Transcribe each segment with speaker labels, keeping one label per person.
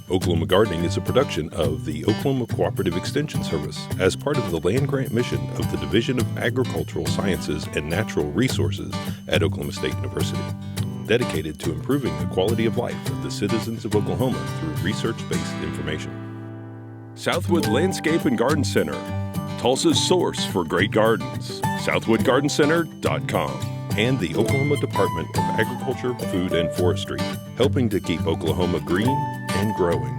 Speaker 1: Oklahoma Gardening is a production of the Oklahoma Cooperative Extension Service as part of the land grant mission of the Division of Agricultural Sciences and Natural Resources at Oklahoma State University, dedicated to improving the quality of life of the citizens of Oklahoma through research-based information. Southwood Landscape and Garden Center, Tulsa's source for great gardens, southwoodgardencenter.com. And the Oklahoma Department of Agriculture, Food, and Forestry, helping to keep Oklahoma green and growing.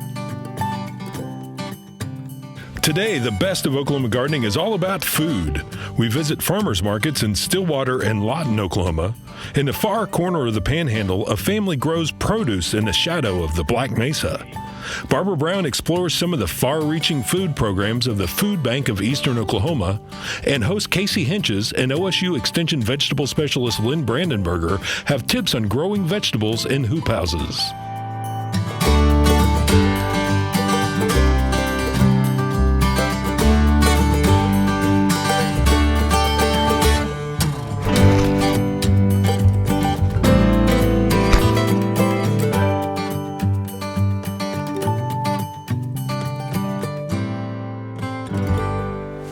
Speaker 2: Today, the best of Oklahoma gardening is all about food. We visit farmers markets in Stillwater and Lawton, Oklahoma. In the far corner of the panhandle, a family grows produce in the shadow of the Black Mesa. Barbara Brown explores some of the far-reaching food programs of the Food Bank of Eastern Oklahoma, and host Casey Hentges and OSU Extension Vegetable Specialist Lynn Brandenburger have tips on growing vegetables in hoop houses.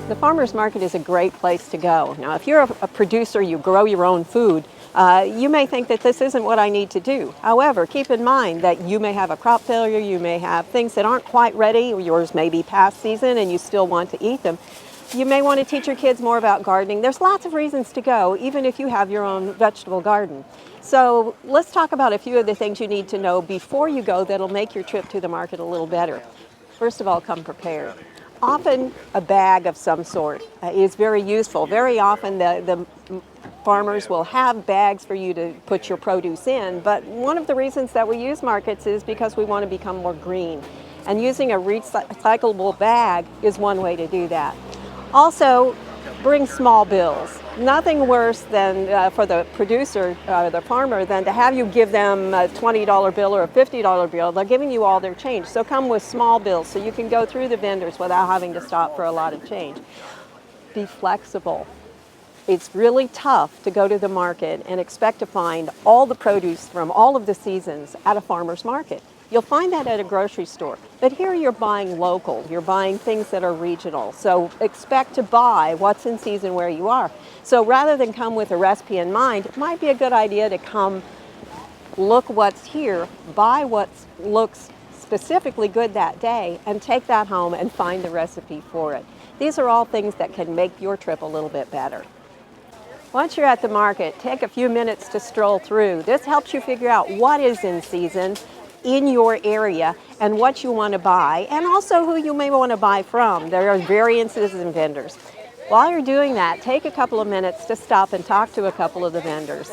Speaker 3: The farmer's market is a great place to go. Now, if you're a producer, you grow your own food, you may think that this isn't what I need to do. However, keep in mind that you may have a crop failure, you may have things that aren't quite ready, or yours may be past season and you still want to eat them. You may want to teach your kids more about gardening. There's lots of reasons to go, even if you have your own vegetable garden. So let's talk about a few of the things you need to know before you go that'll make your trip to the market a little better. First of all, come prepared. Often a bag of some sort is very useful. Very often the farmers will have bags for you to put your produce in, but one of the reasons that we use markets is because we want to become more green. And using a recyclable bag is one way to do that. Also, bring small bills. Nothing worse than for the producer, the farmer, than to have you give them a $20 bill or a $50 bill. They're giving you all their change. So come with small bills so you can go through the vendors without having to stop for a lot of change. Be flexible. It's really tough to go to the market and expect to find all the produce from all of the seasons at a farmer's market. You'll find that at a grocery store, but here you're buying local. You're buying things that are regional, so expect to buy what's in season where you are. So rather than come with a recipe in mind, it might be a good idea to come look what's here, buy what looks specifically good that day, and take that home and find the recipe for it. These are all things that can make your trip a little bit better. Once you're at the market, take a few minutes to stroll through. This helps you figure out what is in season in your area and what you want to buy, and also who you may want to buy from. There are variances in vendors. While you're doing that, take a couple of minutes to stop and talk to a couple of the vendors,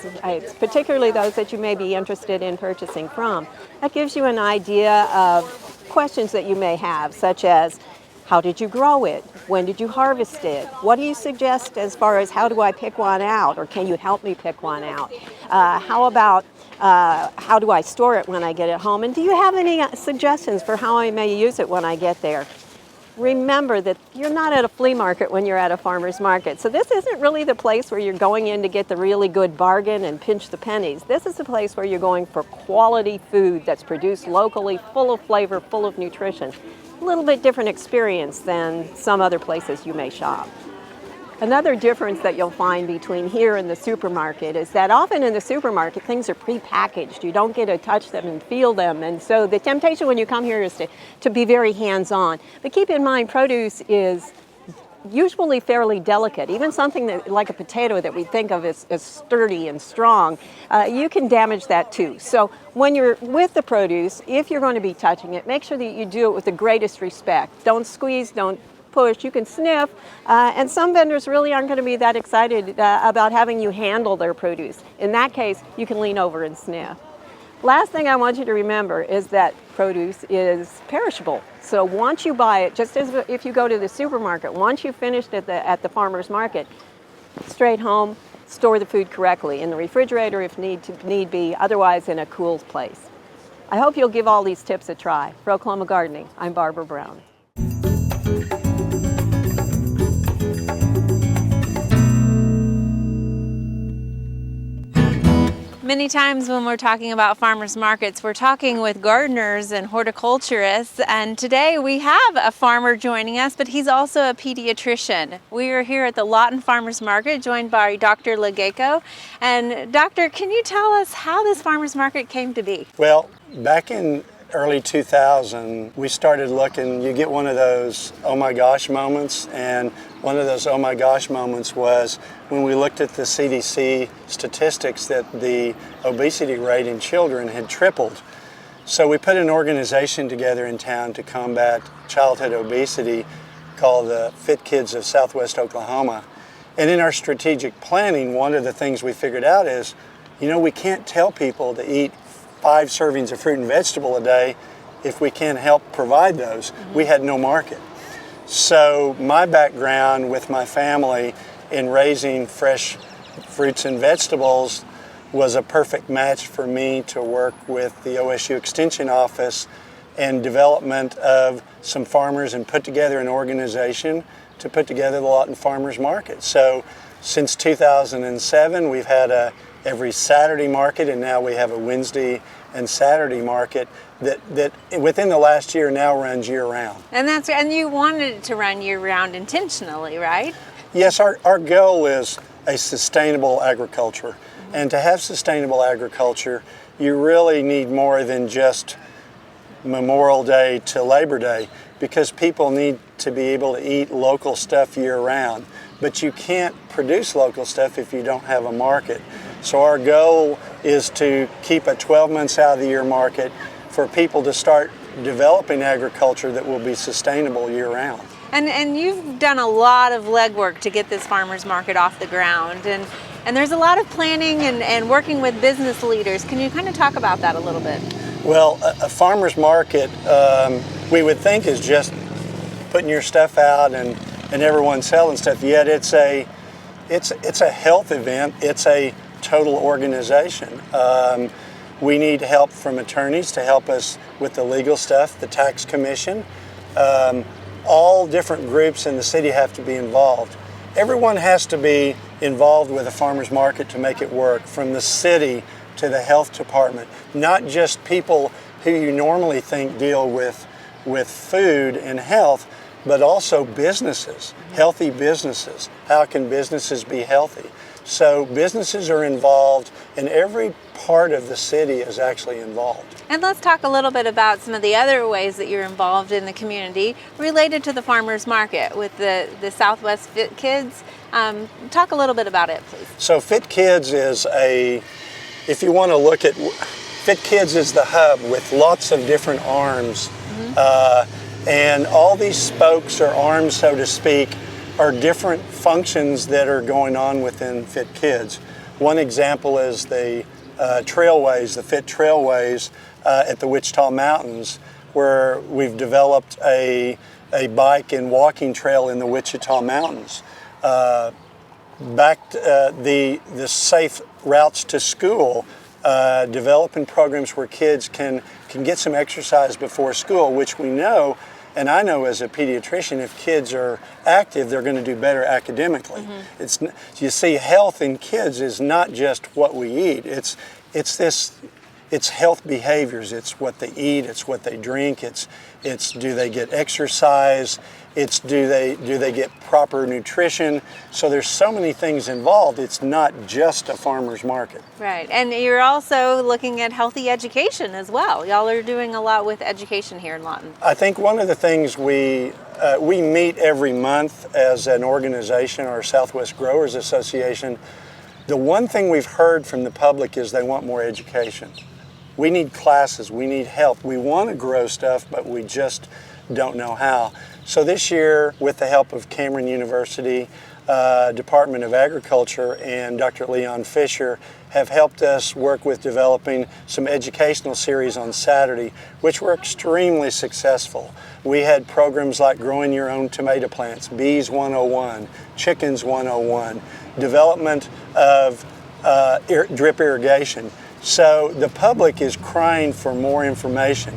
Speaker 3: particularly those that you may be interested in purchasing from. That gives you an idea of questions that you may have, such as, how did you grow it? When did you harvest it? What do you suggest as far as how do I pick one out, or can you help me pick one out? How about how do I store it when I get it home? And do you have any suggestions for how I may use it when I get there? Remember that you're not at a flea market when you're at a farmer's market. So this isn't really the place where you're going in to get the really good bargain and pinch the pennies. This is the place where you're going for quality food that's produced locally, full of flavor, full of nutrition. A little bit different experience than some other places you may shop. Another difference that you'll find between here and the supermarket is that often in the supermarket things are pre-packaged. You don't get to touch them and feel them, and so the temptation when you come here is to be very hands-on. But keep in mind, produce is usually fairly delicate. Even something that, like a potato that we think of as sturdy and strong, you can damage that too. So when you're with the produce, if you're going to be touching it, make sure that you do it with the greatest respect. Don't squeeze, don't push. You can sniff, and some vendors really aren't going to be that excited about having you handle their produce. In that case, you can lean over and sniff. Last thing I want you to remember is that produce is perishable. So once you buy it, just as if you go to the supermarket, once you've finished at the farmer's market, straight home, store the food correctly in the refrigerator if need be, otherwise in a cool place. I hope you'll give all these tips a try. For Oklahoma Gardening, I'm Barbara Brown.
Speaker 4: Many times when we're talking about farmers markets, we're talking with gardeners and horticulturists, and today we have a farmer joining us, but he's also a pediatrician. We are here at the Lawton Farmers Market, joined by Dr. Legayco. And Doctor, can you tell us how this farmers market came to be?
Speaker 5: Well, back in early 2000, we started looking. You get one of those oh my gosh moments, and one of those oh my gosh moments was when we looked at the CDC statistics that the obesity rate in children had tripled. So we put an organization together in town to combat childhood obesity called the Fit Kids of Southwest Oklahoma. And in our strategic planning, one of the things we figured out is, we can't tell people to eat 5 servings of fruit and vegetable a day if we can't help provide those. We had no market. So my background with my family in raising fresh fruits and vegetables was a perfect match for me to work with the OSU Extension office and development of some farmers and put together an organization to put together the Lawton Farmers Market. So since 2007, we've had a every Saturday market, and now we have a Wednesday and Saturday market that within the last year now runs year-round.
Speaker 4: And you wanted it to run year-round intentionally, right?
Speaker 5: Yes, our goal is a sustainable agriculture. And to have sustainable agriculture, you really need more than just Memorial Day to Labor Day, because people need to be able to eat local stuff year-round. But you can't produce local stuff if you don't have a market. So our goal is to keep a 12 months out of the year market for people to start developing agriculture that will be sustainable year-round.
Speaker 4: And you've done a lot of legwork to get this farmers market off the ground, and there's a lot of planning and working with business leaders. Can you kind of talk about that a little bit?
Speaker 5: Well, a farmers market, we would think, is just putting your stuff out and everyone selling stuff. Yet it's a health event. It's a total organization. We need help from attorneys to help us with the legal stuff, the tax commission. All different groups in the city have to be involved. Everyone has to be involved with a farmers market to make it work, from the city to the health department. Not just people who you normally think deal with food and health, but also businesses, healthy businesses. How can businesses be healthy? So businesses are involved, and every part of the city is actually involved.
Speaker 4: And let's talk a little bit about some of the other ways that you're involved in the community related to the farmers market with the Southwest Fit Kids. Talk a little bit about it, please.
Speaker 5: So Fit Kids is if you want to look at, Fit Kids is the hub with lots of different arms. And all these spokes or arms, so to speak, are different functions that are going on within Fit Kids. One example is the trailways, the Fit Trailways at the Wichita Mountains, where we've developed a bike and walking trail in the Wichita Mountains. The safe routes to school, developing programs where kids can get some exercise before school, which we know, and I know as a pediatrician, if kids are active, they're going to do better academically. You see, health in kids is not just what we eat. It's health behaviors. It's what they eat. It's what they drink. It's do they get exercise? It's do they get proper nutrition? So there's so many things involved. It's not just a farmer's market.
Speaker 4: Right, and you're also looking at healthy education as well. Y'all are doing a lot with education here in Lawton.
Speaker 5: I think one of the things we meet every month as an organization, our Southwest Growers Association. The one thing we've heard from the public is they want more education. We need classes, we need help. We want to grow stuff, but we just don't know how. So this year, with the help of Cameron University, Department of Agriculture, and Dr. Leon Fisher, have helped us work with developing some educational series on Saturday, which were extremely successful. We had programs like growing your own tomato plants, Bees 101, Chickens 101, development of drip irrigation. So the public is crying for more information.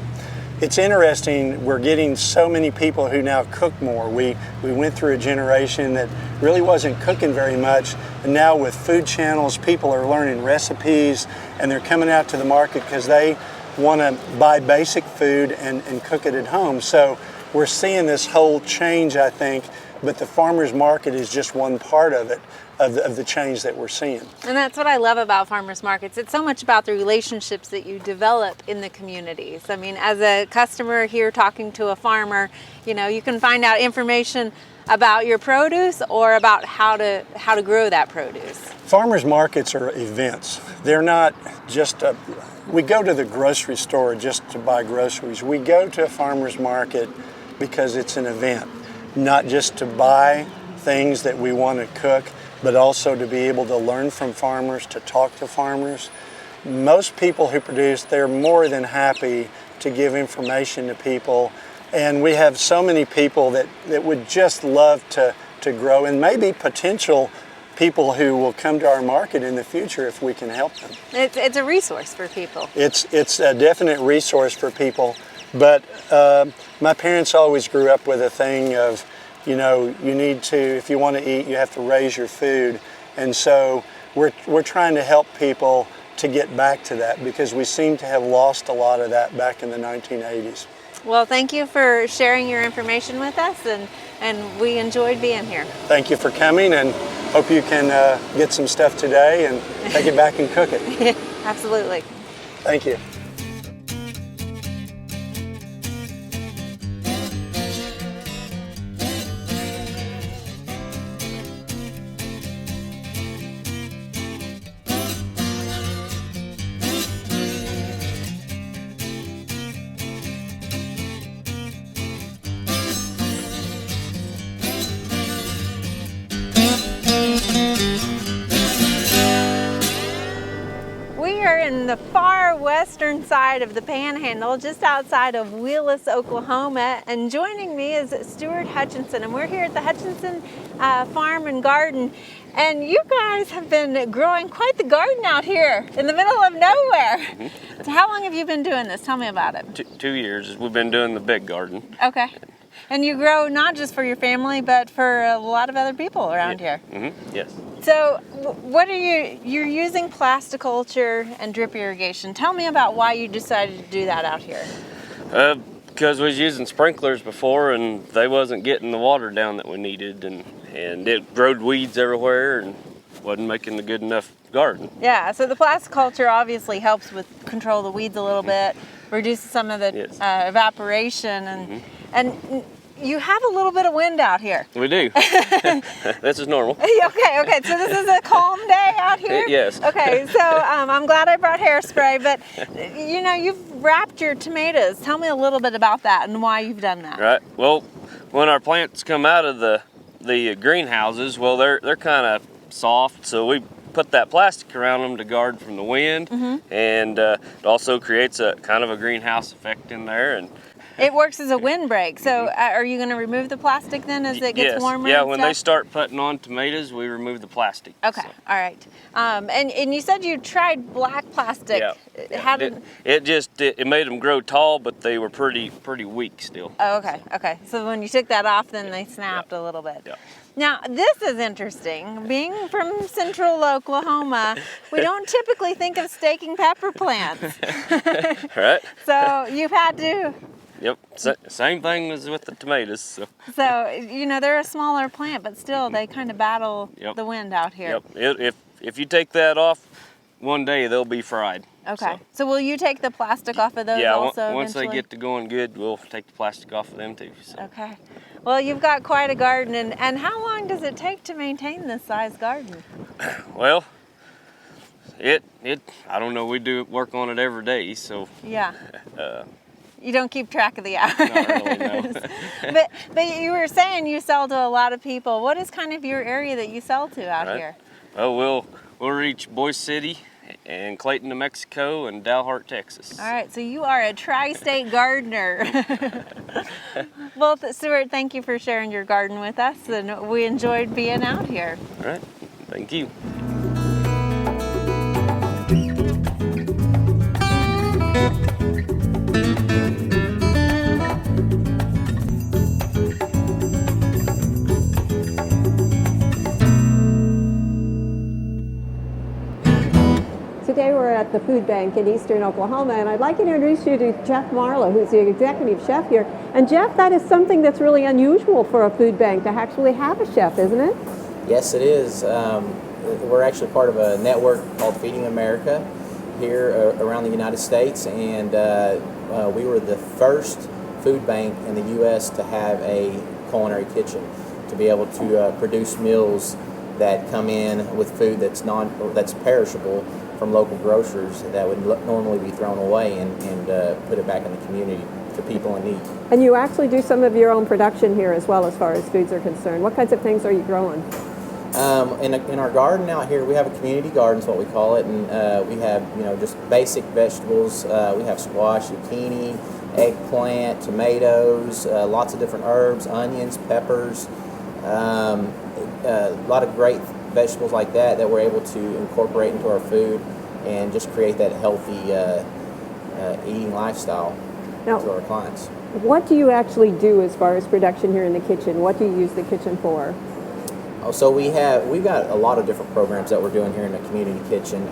Speaker 5: it's interesting, we're getting so many people who now cook more. We went through a generation that really wasn't cooking very much, and now with food channels, people are learning recipes, and they're coming out to the market because they want to buy basic food and cook it at home. So we're seeing this whole change, I think, but the farmers market is just one part of it, of the change that we're seeing.
Speaker 4: And that's what I love about farmers markets. It's so much about the relationships that you develop in the communities. I mean, as a customer here talking to a farmer, you know, you can find out information about your produce or about how to grow that produce.
Speaker 5: Farmers markets are events. They're not just we go to the grocery store just to buy groceries. We go to a farmers market because it's an event, not just to buy things that we want to cook, but also to be able to learn from farmers, to talk to farmers. Most people who produce, they're more than happy to give information to people. And we have so many people that would just love to grow, and maybe potential people who will come to our market in the future if we can help them.
Speaker 4: It's a resource for people.
Speaker 5: It's a definite resource for people. But my parents always grew up with a thing of, you know, you need to, if you want to eat, you have to raise your food. And so we're trying to help people to get back to that, because we seem to have lost a lot of that back in the 1980s.
Speaker 4: Well, thank you for sharing your information with us, and we enjoyed being here.
Speaker 5: Thank you for coming, and hope you can get some stuff today and take it back and cook it.
Speaker 4: Absolutely.
Speaker 5: Thank you.
Speaker 4: In the far western side of the Panhandle, just outside of Wheelus, Oklahoma, and joining me is Stuart Hutchinson, and we're here at the Hutchinson Farm and Garden, and you guys have been growing quite the garden out here in the middle of nowhere. Mm-hmm. So how long have you been doing this? Tell me about it.
Speaker 6: 2 years. We've been doing the big garden.
Speaker 4: Okay. And you grow not just for your family, but for a lot of other people around here.
Speaker 6: Mm-hmm. Yes.
Speaker 4: So what are you're using plasticulture and drip irrigation. Tell me about why you decided to do that out here.
Speaker 6: Because we was using sprinklers before, and they wasn't getting the water down that we needed, and it growed weeds everywhere and wasn't making a good enough garden.
Speaker 4: Yeah, so the plasticulture obviously helps with control the weeds a little bit, reduces some of the
Speaker 6: yes.
Speaker 4: Evaporation, and you have a little bit of wind out here.
Speaker 6: We do. This is normal.
Speaker 4: Okay, so this is a calm day out here?
Speaker 6: Yes.
Speaker 4: Okay, so I'm glad I brought hairspray, but you know, you've wrapped your tomatoes. Tell me a little bit about that and why you've done that.
Speaker 6: Right, well, when our plants come out of the greenhouses, well, they're kind of soft, so we put that plastic around them to guard from the wind, mm-hmm. and it also creates a kind of a greenhouse effect in there. And
Speaker 4: it works as a windbreak. So are you going to remove the plastic then as it gets warmer?
Speaker 6: Yeah, when they start putting on tomatoes, we remove the plastic.
Speaker 4: Okay, so. All right. And you said you tried black plastic.
Speaker 6: Yeah.
Speaker 4: How did
Speaker 6: it made them grow tall, but they were pretty weak still.
Speaker 4: Oh, okay. So when you took that off, then they snapped a little bit.
Speaker 6: Yeah.
Speaker 4: Now, this is interesting. Being from central Oklahoma, we don't typically think of staking pepper plants.
Speaker 6: Right.
Speaker 4: So you've had to...
Speaker 6: Yep, same thing as with the tomatoes.
Speaker 4: So you know, they're a smaller plant, but still they kind of battle the wind out here.
Speaker 6: Yep, if you take that off, one day they'll be fried.
Speaker 4: Okay, so will you take the plastic off of those also
Speaker 6: once
Speaker 4: eventually?
Speaker 6: they get to going good, we'll take the plastic off of them too. So.
Speaker 4: Okay, well, you've got quite a garden, and how long does it take to maintain this size garden?
Speaker 6: Well, I don't know, we do work on it every day, so.
Speaker 4: Yeah. You don't keep track of the hours.
Speaker 6: Not really, no.
Speaker 4: but you were saying you sell to a lot of people. What is kind of your area that you sell to out here?
Speaker 6: Oh, we'll reach Boise City and Clayton, New Mexico, and Dalhart, Texas.
Speaker 4: All right, so you are a tri-state gardener. Well, Stuart, thank you for sharing your garden with us, and we enjoyed being out here.
Speaker 6: All right, thank you.
Speaker 3: Today we're at the food bank in eastern Oklahoma, and I'd like to introduce you to Jeff Marlowe, who's the executive chef here. And Jeff, that is something that's really unusual for a food bank to actually have a chef, isn't it?
Speaker 7: Yes, it is. We're actually part of a network called Feeding America here around the United States, and we were the first food bank in the U.S. to have a culinary kitchen, to be able to produce meals that come in with food that's perishable from local grocers that would normally be thrown away, and put it back in the community to people in need.
Speaker 3: And you actually do some of your own production here as well, as far as foods are concerned. What kinds of things are you growing?
Speaker 7: In our garden out here, we have a community garden, is what we call it, and we have just basic vegetables. We have squash, zucchini, eggplant, tomatoes, lots of different herbs, onions, peppers, a lot of great vegetables like that we're able to incorporate into our food and just create that healthy eating lifestyle to our clients.
Speaker 3: What do you actually do as far as production here in the kitchen? What do you use the kitchen for?
Speaker 7: So we've got a lot of different programs that we're doing here in the community kitchen.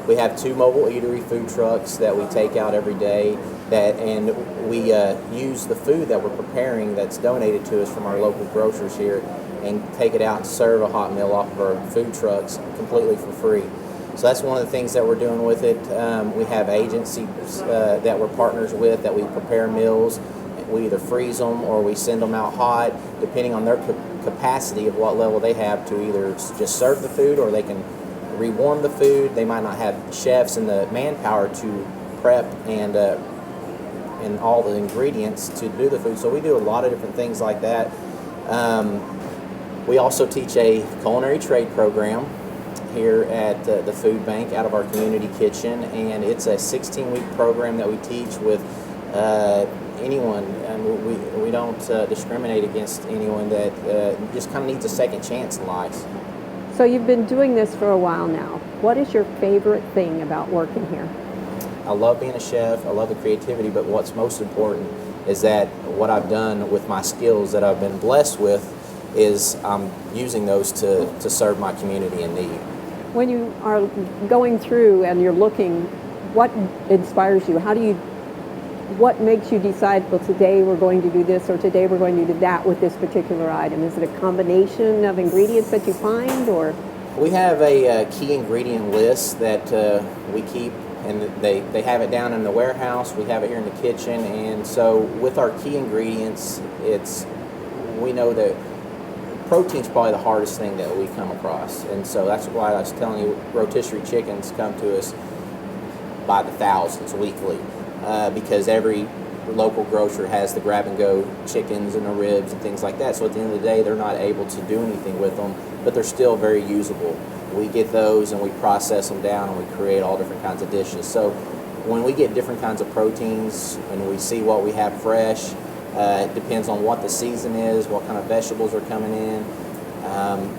Speaker 7: We have 2 mobile eatery food trucks that we take out every day, and we use the food that we're preparing that's donated to us from our local grocers here and take it out and serve a hot meal off of our food trucks completely for free. So that's one of the things that we're doing with it. We have agencies that we're partners with that we prepare meals. We either freeze them or we send them out hot, depending on their capacity of what level they have to either just serve the food, or they can rewarm the food. They might not have chefs and the manpower to prep and all the ingredients to do the food. So we do a lot of different things like that. We also teach a culinary trade program here at the food bank out of our community kitchen, and it's a 16-week program that we teach with anyone, and we don't discriminate against anyone that just kind of needs a second chance in life.
Speaker 3: So you've been doing this for a while now. What is your favorite thing about working here?
Speaker 7: I love being a chef. I love the creativity, but what's most important is that what I've done with my skills that I've been blessed with is I'm using those to serve my community in need.
Speaker 3: When you are going through and you're looking, what inspires you? What makes you decide, well, today we're going to do this, or today we're going to do that with this particular item? Is it a combination of ingredients that you find, or?
Speaker 7: We have a key ingredient list that we keep, and they have it down in the warehouse. We have it here in the kitchen, and so with our key ingredients, we know that protein's probably the hardest thing that we come across, and so that's why I was telling you, rotisserie chickens come to us by the thousands weekly. Because every local grocer has the grab-and-go chickens and the ribs and things like that. So at the end of the day, they're not able to do anything with them, but they're still very usable. We get those and we process them down and we create all different kinds of dishes. So when we get different kinds of proteins and we see what we have fresh, it depends on what the season is, what kind of vegetables are coming in,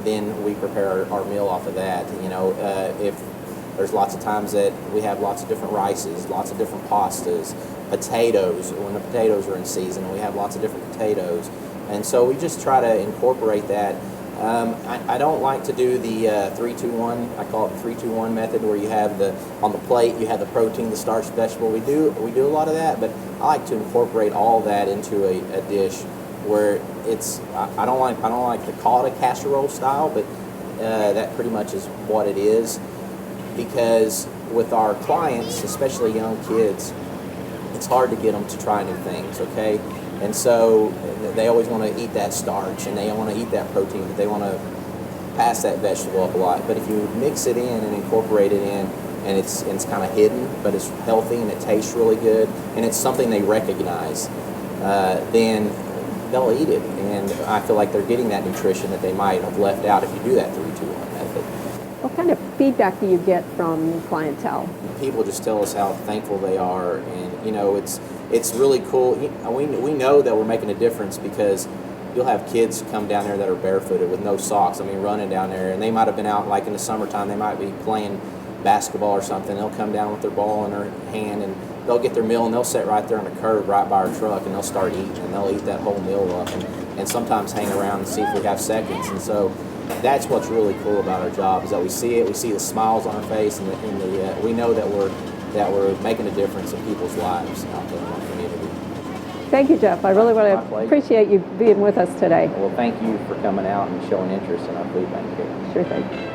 Speaker 7: then we prepare our meal off of that. If there's lots of times that we have lots of different rices, lots of different pastas, potatoes, when the potatoes are in season, and we have lots of different potatoes. And so we just try to incorporate that. I don't like to do the 3-2-1, I call it the 3-2-1 method, where you have on the plate, you have the protein, the starch, the vegetable. We do a lot of that, but I like to incorporate all that into a dish where I don't like to call it a casserole style, but that pretty much is what it is. Because with our clients, especially young kids, it's hard to get them to try new things, okay? And so they always want to eat that starch and they want to eat that protein, but they want to pass that vegetable up a lot. But if you mix it in and incorporate it in, and it's kind of hidden, but it's healthy and it tastes really good, and it's something they recognize, then they'll eat it. And I feel like they're getting that nutrition that they might have left out if you do that 3-2-1 method.
Speaker 3: What kind of feedback do you get from clientele?
Speaker 7: People just tell us how thankful they are, and it's really cool. We know that we're making a difference because you'll have kids come down there that are barefooted with no socks. Running down there, and they might have been out like in the summertime. They might be playing basketball or something. They'll come down with their ball in their hand, and they'll get their meal, and they'll sit right there on the curb right by our truck, and they'll start eating, and they'll eat that whole meal up, and sometimes hang around and see if we have seconds. And so That's what's really cool about our job, is that we see it, we see the smiles on our face, and we know that we're making a difference in people's lives out there in our community.
Speaker 3: Thank you, Jeff. I really want
Speaker 7: My
Speaker 3: to
Speaker 7: pleasure.
Speaker 3: appreciate you being with us today.
Speaker 7: Well, thank you for coming out and showing interest in our food bank here.
Speaker 3: Sure thing.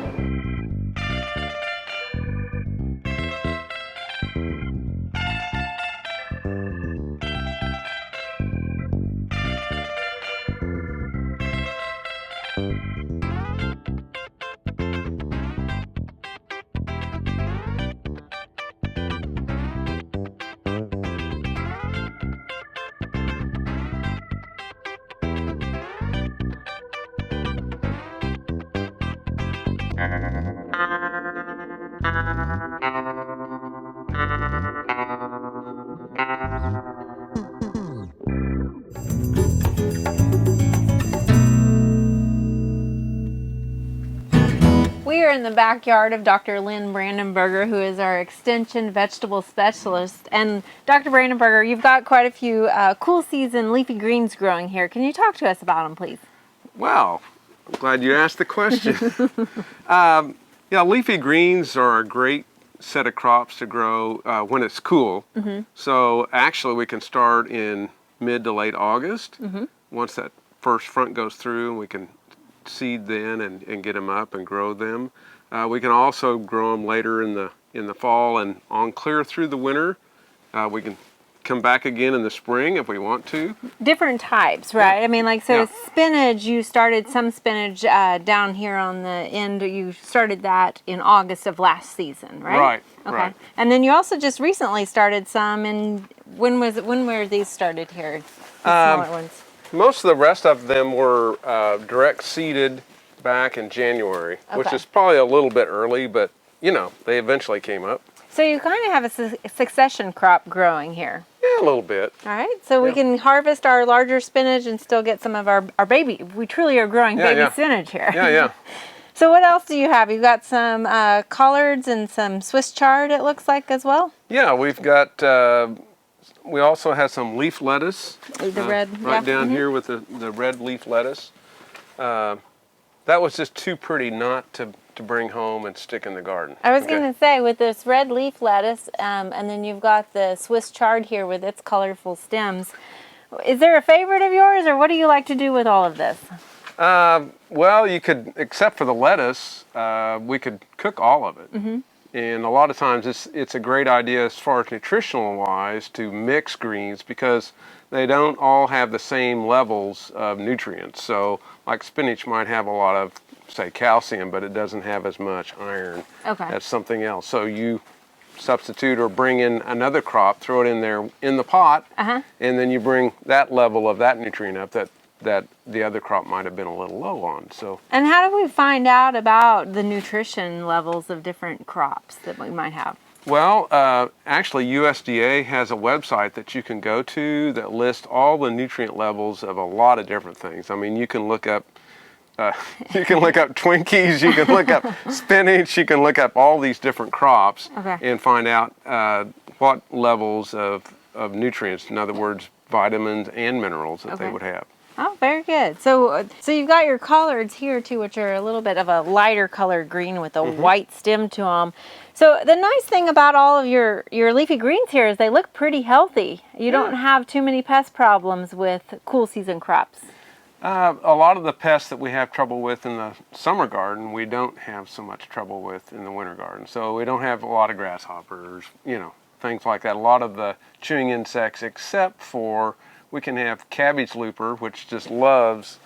Speaker 4: We are in the backyard of Dr. Lynn Brandenburger, who is our Extension Vegetable Specialist. And Dr. Brandenburger, you've got quite a few cool season leafy greens growing here. Can you talk to us about them, please?
Speaker 8: Wow, I'm glad you asked the question. Yeah, leafy greens are a great set of crops to grow when it's cool. So actually we can start in mid to late August. Once that first front goes through, we can seed then and get them up and grow them. We can also grow them later in the fall and on clear through the winter. We can come back again in the spring if we want to.
Speaker 4: Different types, right? I mean, like, so
Speaker 8: Yeah.
Speaker 4: spinach, you started some spinach down here on the end. You started that in August of last season, right?
Speaker 8: Right,
Speaker 4: Okay.
Speaker 8: right.
Speaker 4: And then you also just recently started some, and when were these started here? The smaller ones.
Speaker 8: Most of the rest of them were direct seeded back in January, which
Speaker 4: Okay.
Speaker 8: is probably a little bit early, but you know, they eventually came up.
Speaker 4: So you kind of have a succession crop growing here.
Speaker 8: Yeah, a little bit.
Speaker 4: All right, so we can harvest our larger spinach and still get some of our baby. We truly are growing baby
Speaker 8: yeah.
Speaker 4: spinach here.
Speaker 8: Yeah, yeah.
Speaker 4: So what else do you have? You've got some collards and some Swiss chard, it looks like, as well?
Speaker 8: Yeah, we've got, we also have some leaf lettuce.
Speaker 4: The red,
Speaker 8: Right
Speaker 4: yeah.
Speaker 8: down here with the red leaf lettuce. That was just too pretty not to bring home and stick in the garden.
Speaker 4: I was
Speaker 8: Okay.
Speaker 4: going to say, with this red leaf lettuce, and then you've got the Swiss chard here with its colorful stems. Is there a favorite of yours, or what do you like to do with all of this?
Speaker 8: Well, you could, except for the lettuce, we could cook all of it. And a lot of times it's a great idea as far as nutritional wise to mix greens because they don't all have the same levels of nutrients. So like spinach might have a lot of, say, calcium, but it doesn't have as much iron as something else. So you substitute or bring in another crop, throw it in there in the pot, and then you bring that level of that nutrient up that the other crop might have been a little low on. So.
Speaker 4: And how do we find out about the nutrition levels of different crops that we might have?
Speaker 8: Well, actually USDA has a website that you can go to that lists all the nutrient levels of a lot of different things. I mean, you can look up Twinkies, you can look up spinach, you can look up all these different crops and find out what levels of nutrients, in other words, vitamins and minerals that they would have.
Speaker 4: Oh, very good. So you've got your collards here too, which are a little bit of a lighter colored green with a white stem to them. So the nice thing about all of your leafy greens here is they look pretty healthy. You don't have too many pest problems with cool season crops.
Speaker 8: A lot of the pests that we have trouble with in the summer garden, we don't have so much trouble with in the winter garden. So we don't have a lot of grasshoppers, you know, things like that. A lot of the chewing insects, except for we can have cabbage looper, which just loves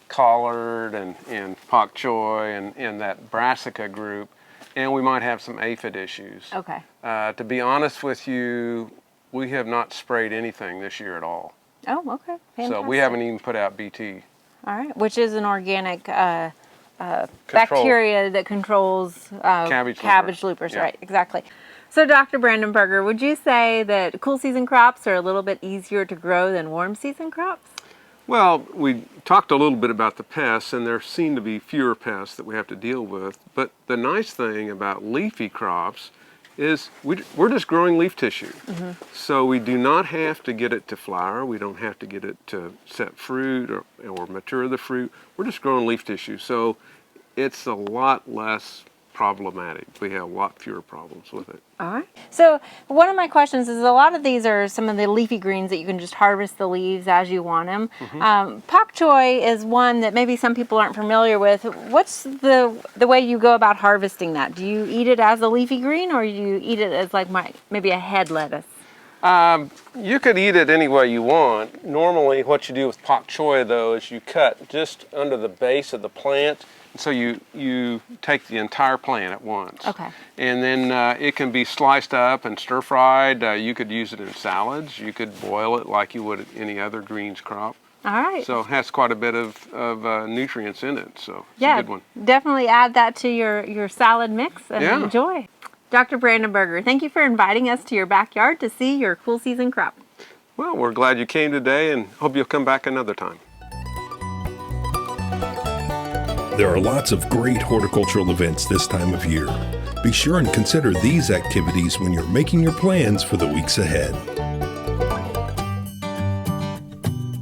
Speaker 8: collard and pak choi and that brassica group. And we might have some aphid issues.
Speaker 4: Okay.
Speaker 8: To be honest with you, we have not sprayed anything this year at all.
Speaker 4: Oh, okay. Fantastic.
Speaker 8: So we haven't even put out BT.
Speaker 4: All right, which is an organic bacteria that controls cabbage loopers, right? Exactly. So, Dr. Brandenburger, would you say that cool season crops are a little bit easier to grow than warm season crops?
Speaker 8: Well, we talked a little bit about the pests, and there seem to be fewer pests that we have to deal with. But the nice thing about leafy crops is we're just growing leaf tissue. So we do not have to get it to flower. We don't have to get it to set fruit or mature the fruit. We're just growing leaf tissue. So it's a lot less problematic. We have a lot fewer problems with it.
Speaker 4: All right. So one of my questions is, a lot of these are some of the leafy greens that you can just harvest the leaves as you want them. Pak choi is one that maybe some people aren't familiar with. What's the way you go about harvesting that? Do you eat it as a leafy green, or do you eat it as like maybe a head lettuce?
Speaker 8: You could eat it any way you want. Normally what you do with pak choi though is you cut just under the base of the plant. So you take the entire plant at once.
Speaker 4: Okay.
Speaker 8: And then it can be sliced up and stir fried. You could use it in salads. You could boil it like you would any other greens crop.
Speaker 4: All right.
Speaker 8: So it has quite a bit of nutrients in it. So it's
Speaker 4: yeah,
Speaker 8: a good one.
Speaker 4: Definitely add that to your salad mix and enjoy. Dr. Brandenburger, thank you for inviting us to your backyard to see your cool season crop.
Speaker 8: Well, we're glad you came today and hope you'll come back another time.
Speaker 2: There are lots of great horticultural events this time of year. Be sure and consider these activities when you're making your plans for the weeks ahead.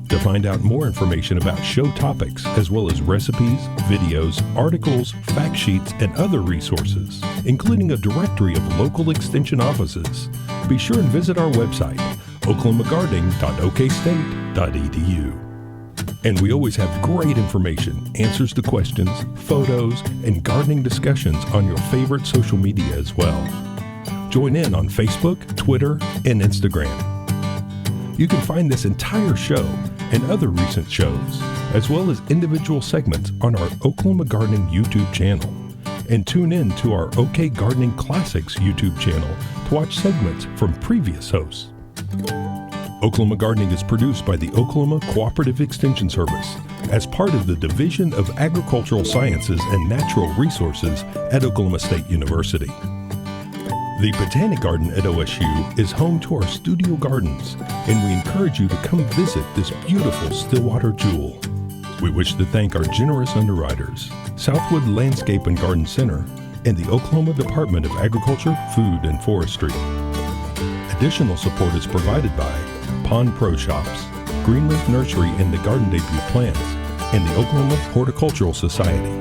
Speaker 2: To find out more information about show topics, as well as recipes, videos, articles, fact sheets, and other resources, including a directory of local extension offices, be sure and visit our website, oklahomagardening.okstate.edu. And we always have great information, answers to questions, photos, and gardening discussions on your favorite social media as well. Join in on Facebook, Twitter, and Instagram. You can find this entire show and other recent shows, as well as individual segments on our Oklahoma Gardening YouTube channel. And tune in to our OK Gardening Classics YouTube channel to watch segments from previous hosts. Oklahoma Gardening is produced by the Oklahoma Cooperative Extension Service as part of the Division of Agricultural Sciences and Natural Resources at Oklahoma State University. The Botanic Garden at OSU is home to our studio gardens, and we encourage you to come visit this beautiful Stillwater jewel. We wish to thank our generous underwriters, Southwood Landscape and Garden Center, and the Oklahoma Department of Agriculture, Food, and Forestry. Additional support is provided by Pond Pro Shops, Greenleaf Nursery and the Garden Debut Plants, and the Oklahoma Horticultural Society.